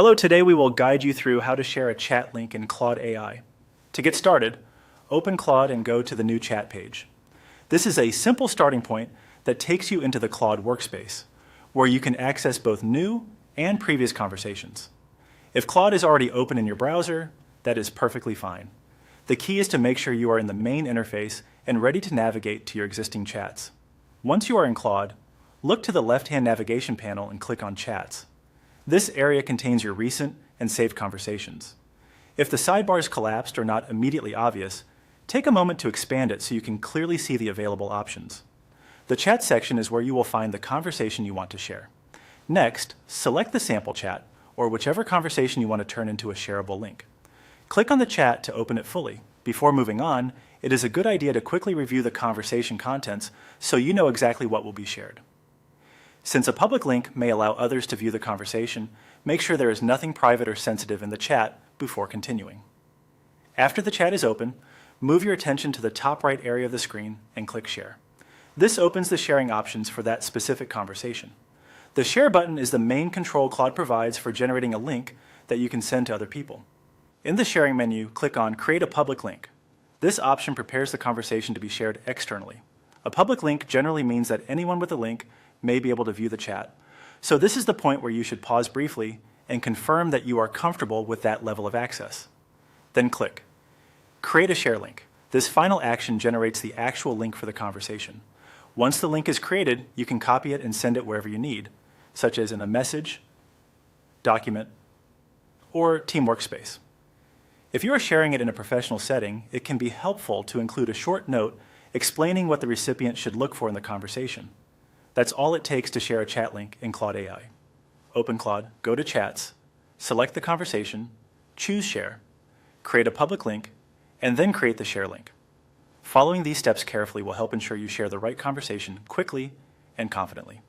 Hello, today we will guide you through how to share a chat link in Claude AI. To get started, open Claude and go to the new chat page. This is a simple starting point that takes you into the Claude workspace, where you can access both new and previous conversations. If Claude is already open in your browser, that is perfectly fine. The key is to make sure you are in the main interface and ready to navigate to your existing chats. Once you are in Claude, look to the left-hand navigation panel and click on Chats. This area contains your recent and saved conversations. If the sidebar is collapsed or not immediately obvious, take a moment to expand it so you can clearly see the available options. The chat section is where you will find the conversation you want to share. Next, select the sample chat, or whichever conversation you want to turn into a shareable link. Click on the chat to open it fully. Before moving on, it is a good idea to quickly review the conversation contents so you know exactly what will be shared. Since a public link may allow others to view the conversation, make sure there is nothing private or sensitive in the chat before continuing. After the chat is open, move your attention to the top right area of the screen and click Share. This opens the sharing options for that specific conversation. The Share button is the main control Claude provides for generating a link that you can send to other people. In the sharing menu, click on Create a public link. This option prepares the conversation to be shared externally. A public link generally means that anyone with a link may be able to view the chat. So this is the point where you should pause briefly and confirm that you are comfortable with that level of access. Then click Create a share link. This final action generates the actual link for the conversation. Once the link is created, you can copy it and send it wherever you need, such as in a message, document, or team workspace. If you are sharing it in a professional setting, it can be helpful to include a short note explaining what the recipient should look for in the conversation. That's all it takes to share a chat link in Claude AI. Open Claude, go to Chats, select the conversation, choose Share, create a public link, and then create the share link. Following these steps carefully will help ensure you share the right conversation quickly and confidently.